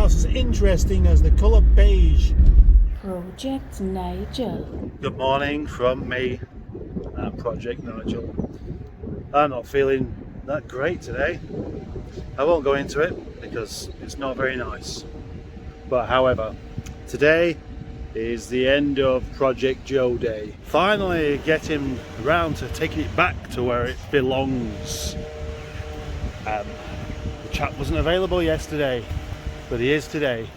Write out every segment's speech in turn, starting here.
about as interesting as the colour beige. Project Nigel. Good morning from me, Project Nigel. I'm not feeling that great today. I won't go into it because it's not very nice. But however, today is the end of Project Joe Day. Finally getting around to taking it back to where it belongs. The chap wasn't available yesterday, but he is today.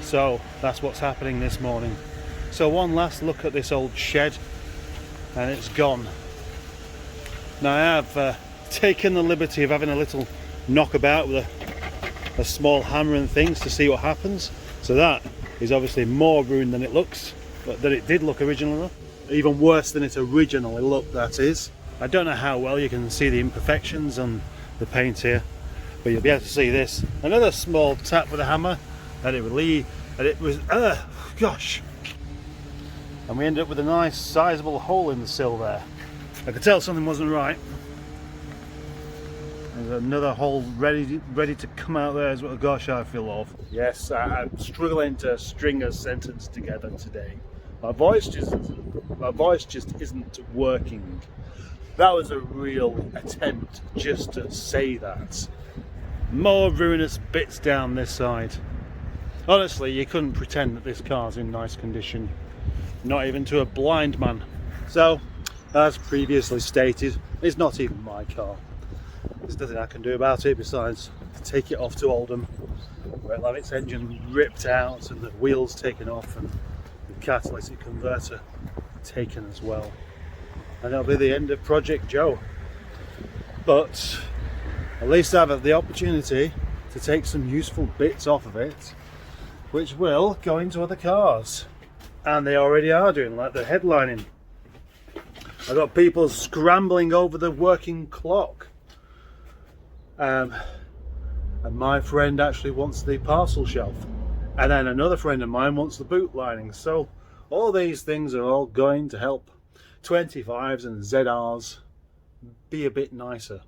So that's what's happening this morning. So one last look at this old shed and it's gone. Now I have taken the liberty of having a little knockabout with a small hammer and things to see what happens. So that is obviously more ruined than it looks, but that it did look originally. Even worse than it originally looked, that is. I don't know how well you can see the imperfections on the paint here, but you'll be able to see this. Another small tap with a hammer and it was, gosh. And we ended up with a nice sizable hole in the sill there. I could tell something wasn't right. There's another hole ready to come out there as well. Gosh, I feel awful. Yes, I'm struggling to string a sentence together today. My voice just isn't working. That was a real attempt just to say that. More ruinous bits down this side. Honestly, you couldn't pretend that this car's in nice condition. Not even to a blind man. So, as previously stated, it's not even my car. There's nothing I can do about it besides take it off to Oldham, where it'll have its engine ripped out and the wheels taken off and the catalytic converter taken as well. And that'll be the end of Project Joe. But at least I have the opportunity to take some useful bits off of it, which will go into other cars. And they already are doing, like the headlining. I've got people scrambling over the working clock. And my friend actually wants the parcel shelf. And then another friend of mine wants the boot lining. So all these things are all going to help 25s and ZRs be a bit nicer.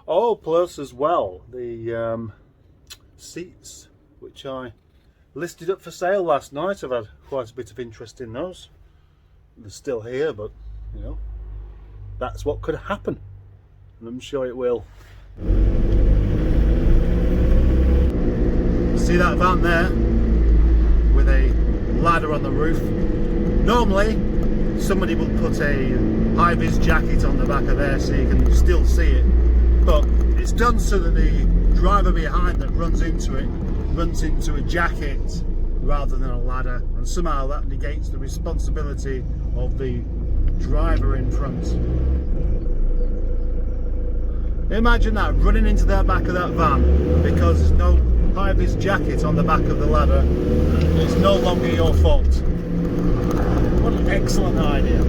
Oh, plus as well, the seats, which I listed up for sale last night. I've had quite a bit of interest in those. They're still here, but you know, that's what could happen, and I'm sure it will. See that van there with a ladder on the roof? Normally somebody will put a high-vis jacket on the back of there so you can still see it, but it's done so that the driver behind that runs into a jacket rather than a ladder, and somehow that negates the responsibility of the driver in front. Imagine that, running into the back of that van because there's no high-vis jacket on the back of the ladder. It's no longer your fault. What an excellent idea.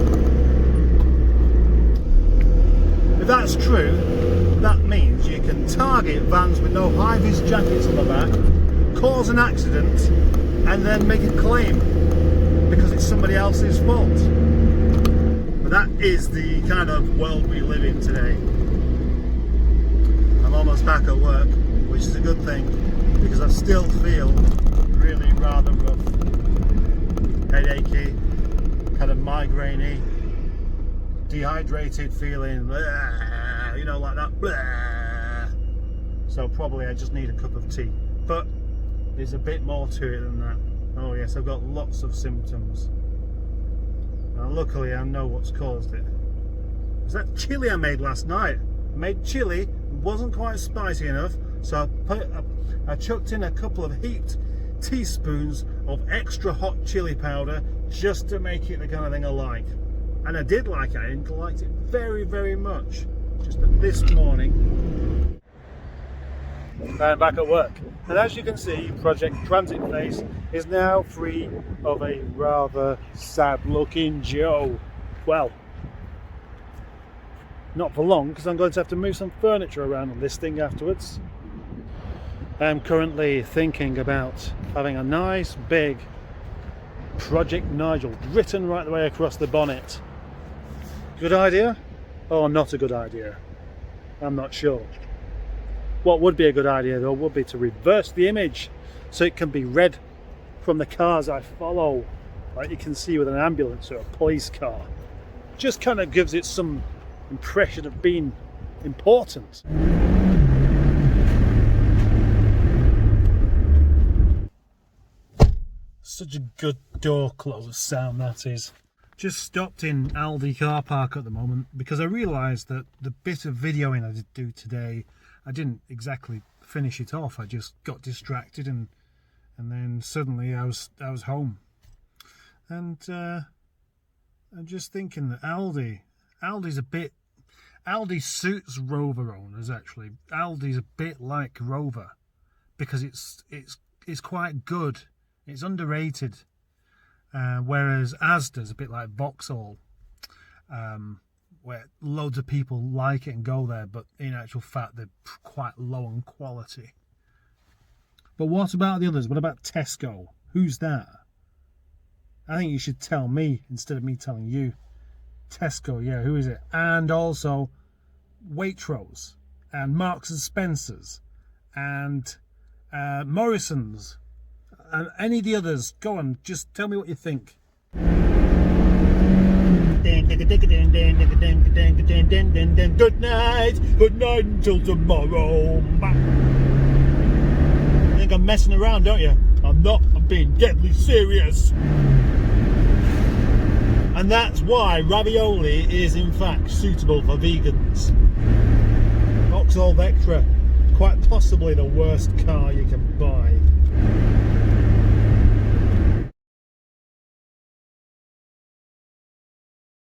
If that's true, that means you can target vans with no high-vis jackets on the back, cause an accident, and then make a claim because it's somebody else's fault. But that is the kind of world we live in today. I'm almost back at work, which is a good thing because I still feel really rather rough, headachy, kind of migraine-y, dehydrated feeling, you know, like that. So probably I just need a cup of tea, but there's a bit more to it than that. Oh yes, I've got lots of symptoms. Now luckily I know what's caused it. It was that chili I made last night. I made chili, it wasn't quite spicy enough, so I chucked in a couple of heaped teaspoons of extra hot chili powder just to make it the kind of thing I like. And I did like it, I liked it very, very much. Just that this morning, I'm back at work. And as you can see, Project Transit Face is now free of a rather sad looking Joe. Well, not for long, because I'm going to have to move some furniture around on this thing afterwards. I'm currently thinking about having a nice big Project Nigel written right the way across the bonnet. Good idea? Or not a good idea? I'm not sure. What would be a good idea though would be to reverse the image so it can be read from the cars I follow, like you can see with an ambulance or a police car. Just kind of gives it some impression of being important. Such a good door close sound that is. Just stopped in Aldi car park at the moment because I realised that the bit of videoing I did do today, I didn't exactly finish it off. I just got distracted and then suddenly I was home. And I'm just thinking that Aldi suits Rover owners actually. Aldi's a bit like Rover because it's quite good. It's underrated. Whereas Asda's a bit like Vauxhall, where loads of people like it and go there, but in actual fact they're quite low on quality. But what about the others? What about Tesco? Who's that? I think you should tell me instead of me telling you. Tesco, yeah, who is it? And also Waitrose and Marks and Spencer's and Morrison's. And any of the others, go on, just tell me what you think. Good night until tomorrow. You think I'm messing around, don't you? I'm not, I'm being deadly serious. And that's why ravioli is in fact suitable for vegans. Vauxhall Vectra, quite possibly the worst car you can buy.